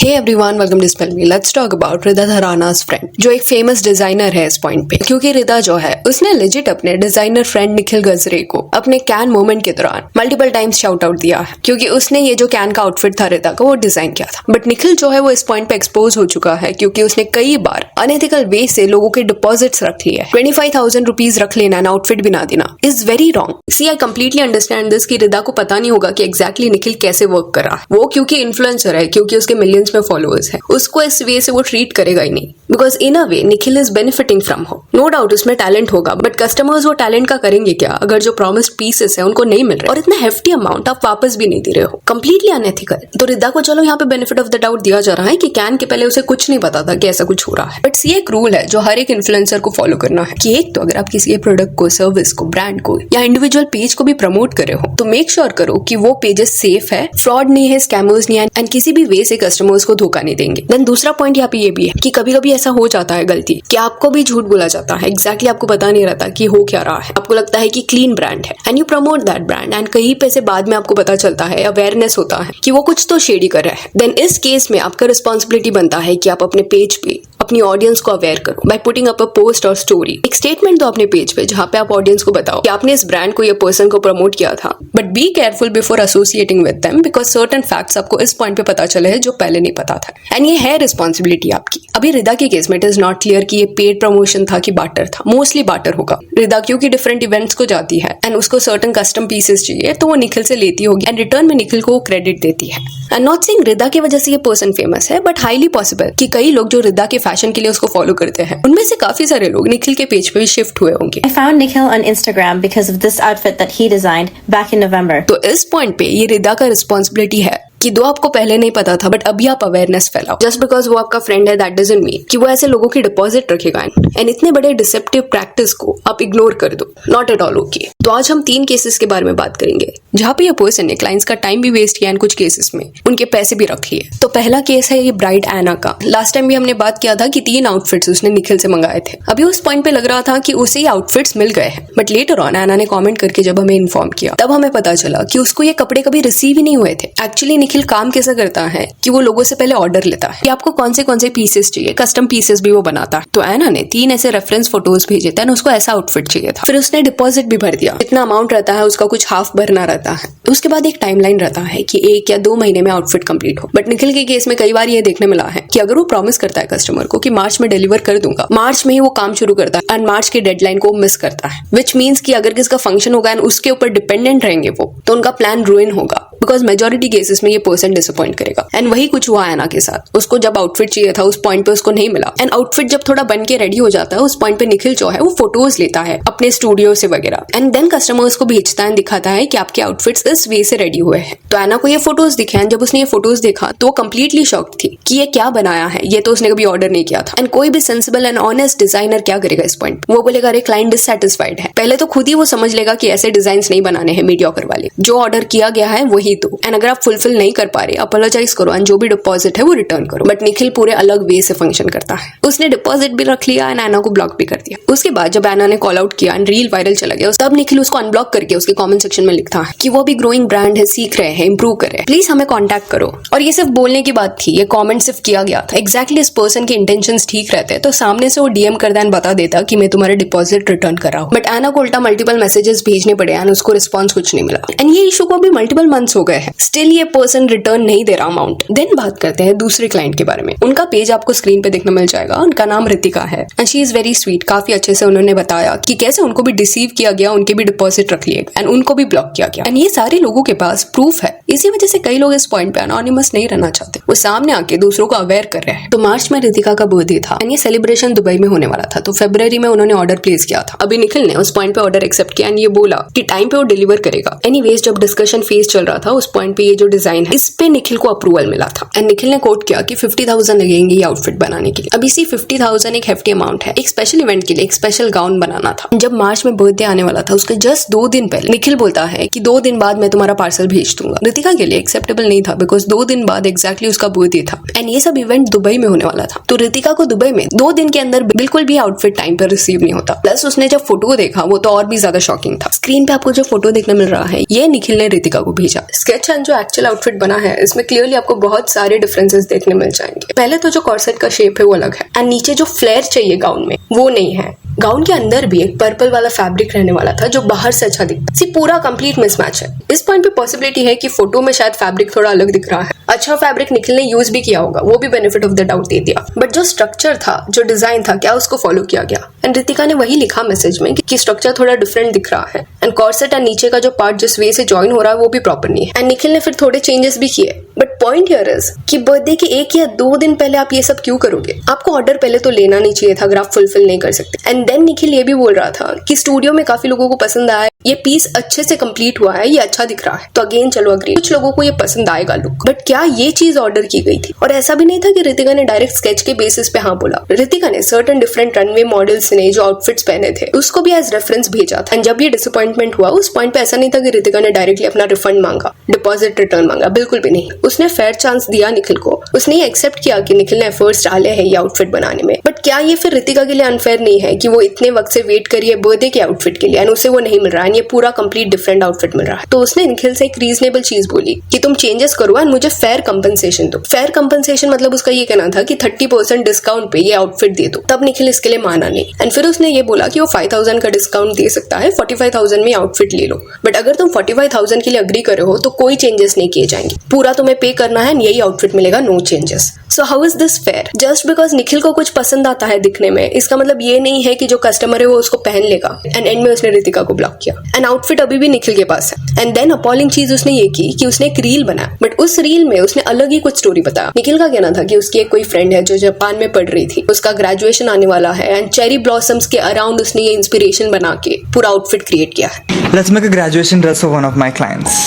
Hey everyone, welcome to spell me. Let's talk about Rida Dharana's friend, जो एक famous designer है इस पॉइंट पे, क्योंकि रिदा जो है उसने लेजिट अपने डिजाइनर फ्रेंड निखिल गजरे को अपने कैन मोमेंट के दौरान मल्टीपल टाइम्स शाउट आउट दिया है, क्योंकि उसने ये जो कैन का आउटफिट था रिदा का वो डिजाइन किया था। बट निखिल जो है वो इस पॉइंट पे एक्सपोज हो चुका है, क्योंकि उसने कई बार अनएथिकल वे से लोगों के डिपॉजिट्स रख लिए। 25,000 रुपीज रख लेना एंड आउटफिट भी ना देना is very wrong. See I completely understand this कि रिदा को पता नहीं होगा कि एग्जैक्टली निखिल कैसे वर्क कर रहा है। वो क्योंकि इन्फ्लुएंसर है, क्योंकि उसके मिलियंस में फॉलोअर्स है, उसको इस वे से वो ट्रीट करेगा ही नहीं, because in a way Nikhil is benefiting from हो। नो डाउट उसमें टैलेंट होगा, बट कस्टमर्स वो टैलेंट का करेंगे क्या अगर जो प्रॉमिस्ड पीसेस है उनको नहीं मिल रहे और इतना हेफ्टी अमाउंट आप वापस भी नहीं दे रहे हो। Completely unethical. तो रिदा को चलो यहाँ पे बेनिफिट ऑफ द डाउट दिया जा रहा है कि कैन के पहले उसे कुछ नहीं पता था कि ऐसा कुछ हो रहा है। बट सी एक रूल है जो हर एक इन्फ्लुएंसर को फॉलो करना है कि एक तो अगर आप किसी प्रोडक्ट को, सर्विस को, ब्रांड को या इंडिविजुअल पेज को भी प्रमोट कर रहे हो तो मेक श्योर करो कि वो पेजेस सेफ है, फ्रॉड नहीं है, स्कैमर्स नहीं है एंड किसी भी वे से कस्टमर्स को धोखा नहीं देंगे। देन दूसरा पॉइंट यहाँ पे ये भी है कि कभी कभी ऐसा हो जाता है गलती कि आपको भी झूठ बोला जाता है। एग्जैक्टली आपको पता नहीं रहता कि हो क्या रहा है। आपको लगता है कि क्लीन ब्रांड है and you promote that brand and कहीं पे से बाद में आपको पता चलता है, अवेयरनेस होता है कि वो कुछ तो शेडी कर रहा है। देन इस केस में आपका रिस्पॉन्सिबिलिटी बनता है कि आप अपने पेज पे अपनी ऑडियंस को अवेयर करो by putting up a post और स्टोरी। एक स्टेटमेंट दो अपने पेज पे जहां पे आप ऑडियंस को बताओ कि आपने इस ब्रांड को या पर्सन को प्रमोट किया था, but be careful before associating with them, because certain facts आपको इस पॉइंट पे पता चले हैं जो पहले नहीं पता था एंड ये है रिस्पॉन्सिबिलिटी आपकी। अभी रिदा के केस में इट इज नॉट क्लियर कि ये पेड प्रमोशन था कि बाटर था। मोस्टली बाटर होगा। रिदा क्योंकि डिफरेंट इवेंट्स को जाती है एंड उसको सर्टेन कस्टम पीसेस चाहिए तो वो निखिल से लेती होगी एंड रिटर्न में निखिल को क्रेडिट देती है। एंड नॉट सेइंग रिदा की वजह से ये पर्सन फेमस है, बट हाईली पॉसिबल कि कई लोग जो रिदा के फैशन के लिए उसको फॉलो करते हैं उनमें से काफी सारे लोग निखिल के पेज पे भी शिफ्ट हुए होंगे। I found Nikhil on Instagram because of this outfit that he designed back in November. तो इस पॉइंट पे ये रिदा का रिस्पॉन्सिबिलिटी है कि दो आपको पहले नहीं पता था बट अभी आप अवेयरनेस फैलाओ। जस्ट बिकॉज वो आपका फ्रेंड है दैट डजंट मीन कि वो ऐसे लोगों की डिपॉजिट रखेगा एंड इतने बड़े डिसेप्टिव प्रैक्टिस को आप इग्नोर कर दो। Not at all okay. तो आज हम 3 केसेस के बारे में बात करेंगे जहां पे ये पर्सन ने क्लाइंट्स का टाइम भी वेस्ट किया एंड कुछ केसेस में उनके पैसे भी रख लिए। तो पहला केस है ये ब्राइड एना का। लास्ट टाइम भी हमने बात किया था कि 3 आउटफिट्स उसने निखिल से मंगाए थे। अभी उस पॉइंट पे लग रहा था कि उसे ये आउटफिट्स मिल गए हैं, बट लेटर ऑन एना ने कॉमेंट करके जब हमें इन्फॉर्म किया तब हमें पता चला कि उसको ये कपड़े कभी रिसीव ही नहीं हुए थे। एक्चुअली निखिल काम कैसा करता है कि वो लोगों से पहले ऑर्डर लेता है कि आपको कौन से पीसेस चाहिए, कस्टम पीसेस भी वो बनाता है। तो एना ने 3 ऐसे रेफरेंस फोटोज भेजे थे, उसको ऐसा आउटफिट चाहिए था। फिर उसने डिपॉजिट भी भर दिया। इतना अमाउंट रहता है उसका कुछ हाफ भरना रहता है। उसके बाद एक टाइमलाइन रहता है कि 1 या 2 महीने में आउटफिट कंप्लीट हो। बट निखिल के केस में कई बार ये देखने मिला है कि अगर वो प्रॉमिस करता है कस्टमर को कि मार्च में डिलीवर कर दूंगा, मार्च में ही वो काम शुरू करता है एंड मार्च के डेडलाइन को मिस करता है। विच मीन्स कि अगर किसका फंक्शन होगा एंड उसके ऊपर डिपेंडेंट रहेंगे वो, तो उनका प्लान रुइन होगा, बिकॉज मेजोरिटी केसेस में ये पर्सन डिसअपॉइंट करेगा। एंड वही कुछ हुआ एना के साथ। उसको जब आउटफिट चाहिए था उस पॉइंट पे उसको नहीं मिला एंड आउटफिट जब थोड़ा बन के रेडी हो जाता है उस पॉइंट पे निखिल जो है वो फोटोज लेता है अपने स्टूडियो से वगैरह एंड देन कस्टमर्स को भेजता है, दिखाता है कि आपके आउटफिट्स इस वे से रेडी हुए हैं। तो एना को ये फोटोज दिखे एंड जब उसने ये फोटोज देखा तो वो कंप्लीटली शॉक्ड थी कि ये क्या बनाया है, ये तो उसने कभी ऑर्डर नहीं किया था। एंड कोई भी सेंसिबल एंड ऑनेस्ट डिजाइनर क्या करेगा इस पॉइंट? वो बोलेगा अरे क्लाइंट डिससैटिस्फाइड है। पहले तो खुद ही वो समझ लेगा कि ऐसे डिजाइन नहीं बनाने हैं मीडियोकर वाले, जो ऑर्डर किया गया है वही दो एंड अगर आप फुलफिल नहीं कर पा रहे अपोलोजाइज करो एंड जो भी डिपॉजिट है वो रिटर्न करो। बट निखिल पूरे अलग वे से फंक्शन करता है। उसने डिपॉजिट भी रख लिया एंड एना को ब्लॉक भी कर दिया। उसके बाद जब एना ने कॉल आउट किया एंड रील वायरल चला गया तब निखिल उसको अनब्लॉक करके उसके कमेंट सेक्शन में लिखता है कि वो भी ग्रोइंग ब्रांड है, सीख रहे हैं, इंप्रूव कर रहे हैं, प्लीज हमें कॉन्टैक्ट करो। और ये सिर्फ बोलने की बात थी, ये कॉमेंट सिर्फ किया गया था। एग्जैक्टली इस पर्सन के इंटेंशंस ठीक रहते तो सामने से वो डीएम कर दें बता देता कि मैं तुम्हारे डिपॉजिट रिटर्न कर रहा हूँ। बट एना को उल्टा मल्टीपल मैसेजेस भेजने पड़े एंड उसको रिस्पॉन्स कुछ नहीं मिला एंड ये इशू को भी मल्टीपल मंथ्स हो गए हैं, स्टिल ये पर्सन रिटर्न नहीं दे रहा अमाउंट। देन बात करते हैं दूसरे क्लाइंट के बारे में। उनका पेज आपको स्क्रीन पे देखने मिल जाएगा। उनका नाम रितिका है and she is very sweet. काफी अच्छे से उन्होंने बताया कि कैसे उनको भी डिसीव किया गया, उनके भी डिपॉजिट रख लिए एंड उनको भी ब्लॉक किया गया एंड ये सारे लोगों के पास प्रूफ है। इसी वजह से कई लोग इस पॉइंट पे अनोनिमस नहीं रहना चाहते, वो सामने आके दूसरों को अवेयर कर रहे हैं। तो मार्च में रितिका का बर्थडे था एंड ये सेलिब्रेशन दुबई में होने वाला था, तो फरवरी में उन्होंने ऑर्डर प्लेस किया था। अभी निखिल ने उस पॉइंट पे ऑर्डर एक्सेप्ट किया एंड ये बोला कि टाइम पे वो डिलीवर करेगा। एनीवेज जब डिस्कशन फेज चल रहा था उस पॉइंट पे ये जो डिजाइन है इस पे निखिल को अप्रूवल मिला था एंड निखिल ने कोट किया कि 50,000 लगेंगे ये आउटफिट बनाने के लिए। अब इसी 50,000 एक हेफ्टी अमाउंट है। एक स्पेशल इवेंट के लिए एक स्पेशल गाउन बनाना था। जब मार्च में बर्थडे आने वाला था उसके जस्ट 2 दिन पहले निखिल बोलता है कि 2 दिन बाद मैं तुम्हारा पार्सल भेज दूंगा। रितिका के लिए एक्सेप्टेबल नहीं था बिकॉज 2 दिन बाद एग्जैक्टली उसका बर्थडे था एंड ये सब इवेंट दुबई में होने वाला था। तो रितिका को दुबई में 2 दिन के अंदर बिल्कुल भी आउटफिट टाइम पर रिसीव नहीं होता। प्लस उसने जब फोटो देखा वो तो और भी ज्यादा शॉकिंग था। स्क्रीन पे आपको जो फोटो देखने मिल रहा है ये निखिल ने रितिका को भेजा। स्केच एंड जो एक्चुअल आउटफिट बना है इसमें क्लियरली आपको बहुत सारे डिफरेंसेस देखने मिल जाएंगे। पहले तो जो कॉर्सेट का शेप है वो अलग है एंड नीचे जो फ्लेयर चाहिए गाउन में वो नहीं है। गाउन के अंदर भी एक पर्पल वाला फैब्रिक रहने वाला था जो बाहर से अच्छा दिखता है। पूरा कंप्लीट मिसमैच है। इस पॉइंट पे पॉसिबिलिटी है कि फोटो में शायद फैब्रिक थोड़ा अलग दिख रहा है। अच्छा फैब्रिक निखिल ने यूज भी किया होगा, वो भी बेनिफिट ऑफ द डाउट दे दिया, बट जो स्ट्रक्चर था, जो डिजाइन था, क्या उसको फॉलो किया गया? एंड रितिका ने वही लिखा मैसेज में कि स्ट्रक्चर थोड़ा डिफरेंट दिख रहा है एंड कॉर्सेट एंड नीचे का जो पार्ट जिस वे से ज्वाइन हो रहा है वो भी प्रॉपर नहीं है। एंड निखिल ने फिर थोड़े चेंजेस भी किए, बट पॉइंट हियर इज कि बर्थडे के 1 या 2 दिन पहले आप ये सब क्यों करोगे? आपको ऑर्डर पहले तो लेना नहीं चाहिए था अगर आप फुलफिल नहीं कर सकते। एंड देन निखिल ये भी बोल रहा था कि स्टूडियो में काफी लोगों को पसंद आया, ये पीस अच्छे से कंप्लीट हुआ है, ये अच्छा दिख रहा है। तो अगेन चलो अग्री, कुछ लोगों को ये पसंद आएगा लुक, बट क्या ये चीज ऑर्डर की गई थी? और ऐसा भी नहीं था कि रितिका ने डायरेक्ट स्केच के बेसिस पे हाँ बोला। रितिका ने सर्टेन डिफरेंट रनवे मॉडल्स ने जो आउटफिट्स पहने थे उसको भी एज रेफरेंस भेजा था। एंड जब ये डिसअपॉइंटमेंट हुआ उस पॉइंट पे ऐसा नहीं था कि रितिका ने डायरेक्टली अपना रिफंड मांगा, डिपॉजिट रिटर्न मांगा, बिल्कुल भी नहीं। उसने फेयर चांस दिया निखिल को, उसने ये एक्सेप्ट किया कि निखिल ने एफर्ट्स डाले हैं ये आउटफिट बनाने में। बट क्या ये फिर रितिका के लिए अनफेयर नहीं है कि वो इतने वक्त से वेट करी है बर्थडे के आउटफिट के लिए एंड उसे वो नहीं मिल रहा है, ये पूरा कंप्लीट डिफरेंट आउटफिट मिल रहा है? तो उसने निखिल से एक रीजनेबल चीज बोली कि तुम चेंजेस करो एंड मुझे फेयर कंपनसेशन दो। फेयर कंपनसेशन मतलब उसका ये कहना था कि 30% डिस्काउंट पे ये आउटफिट दे दो। तब निखिल इसके लिए माना नहीं एंड फिर उसने ये बोला कि वो 5000 का डिस्काउंट दे सकता है, 45,000 में आउटफिट ले लो। बट अगर तुम 45,000 के लिए अग्री करे हो तो कोई चेंजेस नहीं किए जाएंगे, पूरा तुम्हें पे करना है, यही आउटफिट मिलेगा, no changes. So how is this fair? Just because Nikhil को कुछ पसंद आता है दिखने में, इसका मतलब ये नहीं है कि जो कस्टमर है वो उसको पहन लेगा। एंड एंड में उसने रितिका को ब्लॉक किया एंड आउटफिट अभी भी निखिल के पास है। एंड देन अपॉलिंग चीज उसने ये की कि उसने एक रील बनाया, बट उस रील में उसने अलग ही कुछ स्टोरी बताया। निखिल का कहना था कि उसकी एक कोई फ्रेंड है जो जापान में पढ़ रही थी, उसका ग्रेजुएशन आने वाला है एंड चेरी ब्लॉसम्स के अराउंड उसने ये इंस्पिरेशन बना के पूरा आउटफिट क्रिएट किया है। Let's make a graduation dress for one of my clients.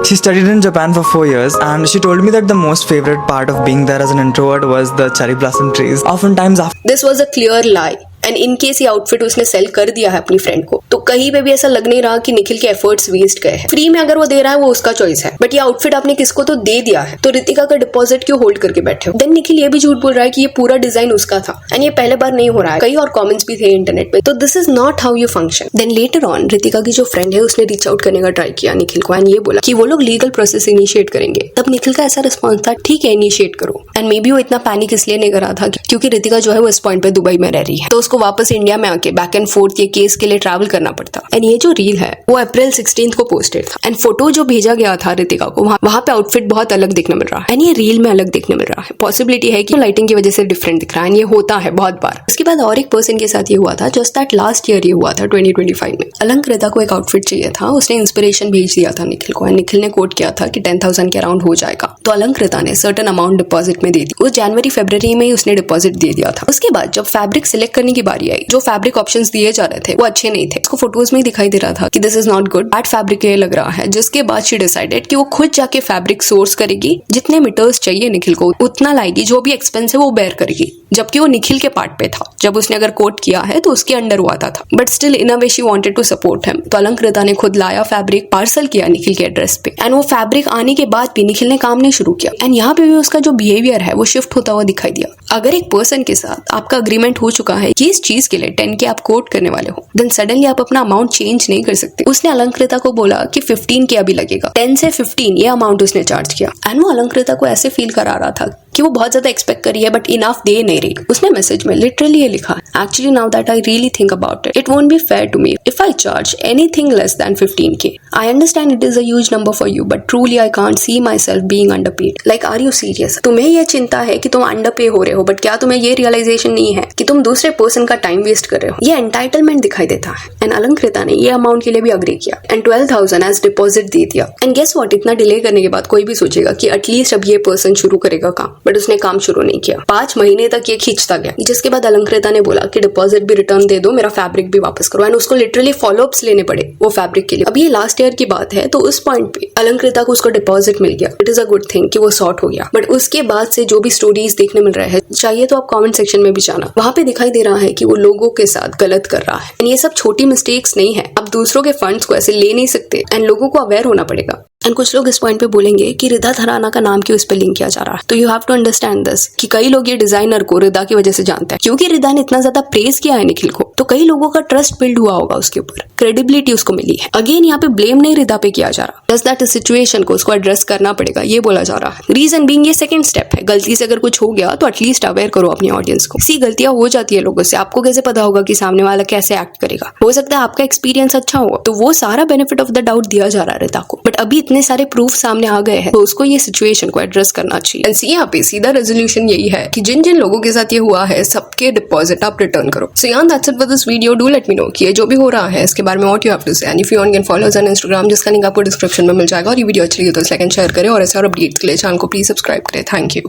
She studied in Japan for 4 years and she told me that the most favorite part of being there as an introvert was the cherry blossom trees. Oftentimes after This was a clear lie. And in case ये outfit उसने cell कर दिया है अपनी friend को, तो कहीं पे भी ऐसा लग नहीं रहा कि निखिल के एफर्ट्स वेस्ट गए हैं। फ्री में अगर वो दे रहा है वो उसका चॉइस है, बट ये आउटफिट आपने किसको तो दे दिया है, तो रितिका का डिपॉजिट क्यों होल्ड करके बैठे हो? देन निखिल ये भी झूठ बोल रहा है कि ये पूरा डिजाइन उसका था एंड ये पहले बार नहीं हो रहा है, कई और कमेंट्स भी थे इंटरनेट पे। तो this is not how you function. Then later on Ritika की जो फ्रेंड है उसने रीच आउट करने का ट्राई किया निखिल को एंड ये बोला कि वो लोग लीगल प्रोसेस इनिशिएट करेंगे। तब निखिल का ऐसा रिस्पॉन्स था, ठीक है इनिशिएट करो। एंड मे बी वो इतना पैनिक इसलिए नहीं कर रहा था क्योंकि रितिका जो है वो इस पॉइंट पे दुबई में रह रही है, तो उसको वापस इंडिया में आके बैक एंड फोर्थ ये केस के लिए ट्रैवल करना पड़ता। एंड ये जो रील है वो अप्रैल 16 को पोस्टेड था एंड फोटो जो भेजा गया था रितिका को वहां पे आउटफिट बहुत अलग देखने मिल रहा है एंड ये रील में अलग देखने मिल रहा है। पॉसिबिलिटी है कि लाइटिंग की वजह से डिफरेंट दिख रहा है एंड ये होता है बहुत बार। इसके बाद और एक पर्सन के साथ ये हुआ था, जस्ट दैट लास्ट ईयर ये हुआ था 2025 में। अलंकृता को एक आउटफिट चाहिए था, उसने इंस्पिरेशन भेज दिया था निखिल को एंड निखिल ने कोट किया था कि 10,000 के अराउंड हो जाएगा। तो अलंकृता ने सर्टेन अमाउंट डिपॉजिट में दे दी, उस जनवरी फरवरी में ही उसने डिपॉजिट दे दिया था। उसके बाद जब फैब्रिक सिलेक्ट करने की बारी आई, जो फैब्रिक ऑप्शंस दिए जा रहे थे वो अच्छे नहीं थे, उसको फोटोज में ही दिखाई दे रहा था कि this is not good, bad fabric ये लग रहा है। जिसके बाद शी डिसाइडेड कि वो खुद जाके फैब्रिक सोर्स करेगी, जितने मीटर्स चाहिए निखिल को उतना लाएगी, जो भी एक्सपेंस है वो बेयर करेगी, जबकि वो निखिल के पार्ट पे था। जब उसने अगर कोट किया है तो उसके अंडर हुआ था, but still in a way she wanted to support him. तो अलंकृता ने खुद लाया फैब्रिक, पार्सल किया निखिल के एड्रेस पे एंड वो फैब्रिक आने के बाद भी निखिल ने काम नहीं शुरू किया एंड यहाँ पे भी उसका जो बिहेवियर है वो शिफ्ट होता हुआ दिखाई दिया। अगर एक पर्सन के साथ आपका अग्रीमेंट हो चुका है कि इस चीज के लिए 10K आप कोट करने वाले हो, देन सडनली आप अपना अमाउंट चेंज नहीं कर सकते। उसने अलंकृता को बोला कि 15K अभी लगेगा, 10 से 15 ये अमाउंट उसने चार्ज किया एंड वो अलंकृता को ऐसे फील करा रहा था कि वो बहुत ज्यादा एक्सपेक्ट करी है बट इनफ दे नहीं रही। उसने मैसेज में लिटरली ये लिखा, actually now that I really think about it won't be fair to me if I charge anything less then 15K। I understand it is a huge number for you but truly I can't see myself being underpaid. Like are you serious? तुम्हें ये चिंता है कि तुम अंडरपे हो रहे हो, but क्या तुम्हें ये रियलाइजेशन नहीं है कि तुम दूसरे पर्सन का टाइम वेस्ट कर रहे हो? ये एंटाइटलमेंट दिखाई देता है। एंड अलंकृता ने ये अमाउंट के लिए भी अग्री किया एंड 12,000 एज डिपॉजिट दे दिया। एंड गेस व्हाट, इतना डिले करने के बाद कोई भी सोचेगा कि एटलीस्ट अब ये पर्सन शुरू करेगा काम, बट उसने काम शुरू नहीं किया। 5 महीने तक ये खींचता गया, जिसके बाद अलंकृता ने बोला कि डिपॉजिट भी रिटर्न दे दो, मेरा फैब्रिक भी वापस करो एंड उसको लिटरली फॉलोअप्स लेने पड़े वो फैब्रिक के लिए। अब ये लास्ट ईयर की बात है, तो उस पॉइंट पे अलंकृता को उसको डिपॉजिट मिल गया। It is a good thing कि वो सॉर्ट हो गया, बट उसके बाद से जो भी स्टोरीज देखने मिल रहे हैं, चाहिए तो आप कमेंट सेक्शन में भी जाना, वहां पे दिखाई दे रहा है कि वो लोगों के साथ गलत कर रहा है। ये सब छोटी मिस्टेक्स नहीं है, आप दूसरों के फंड्स को ऐसे ले नहीं सकते एंड लोगों को अवेयर होना पड़ेगा। एंड कुछ लोग इस पॉइंट पे बोलेंगे कि रिदा थराना का नाम क्यों इस पे लिंक किया जा रहा है। तो you have to understand this कि कई लोग ये डिजाइनर को रिदा की वजह से जानते हैं, क्योंकि रिदा ने इतना ज्यादा प्रेज किया है निखिल को, तो कई लोगों का ट्रस्ट बिल्ड हुआ होगा उसके ऊपर, क्रेडिबिलिटी उसको मिली है। अगेन यहाँ पे ब्लेम नहीं रिदा पे किया जा रहा, जस्ट दैट सिचुएशन को उसको एड्रेस करना पड़ेगा, ये बोला जा रहा है। रीजन बीइंग ये सेकंड स्टेप है, गलती से अगर कुछ हो गया तो एटलीस्ट अवेयर करो अपनी ऑडियंस को। सी गलतियां हो जाती है लोगों से, आपको कैसे पता होगा कि सामने वाला कैसे एक्ट करेगा। हो सकता है आपका एक्सपीरियंस अच्छा हो, तो वो सारा बेनिफिट ऑफ द डाउट दिया जा रहा है रिदा को, बट अभी इतने सारे प्रूफ सामने आ गए हैं तो उसको ये सिचुएशन को एड्रेस करना चाहिए। एंड सी यहाँ पे सीधा रेजोल्यूशन यही है कि जिन जिन लोगों के साथ ये हुआ है सबके डिपॉजिट आप रिटर्न करो। सो यार that's it for this video. Do let me know कि ये जो भी हो रहा है इसके बारे में व्हाट यू हैव टू से, and if you want can follow us on Instagram, जिसका लिंक आपको डिस्क्रिप्शन में मिल जाएगा। और ये वीडियो अच्छी लगी तो लाइक एंड शेयर करें, और ऐसे और अपडेट्स के लिए चैनल को प्लीज सब्सक्राइब करें। Thank you.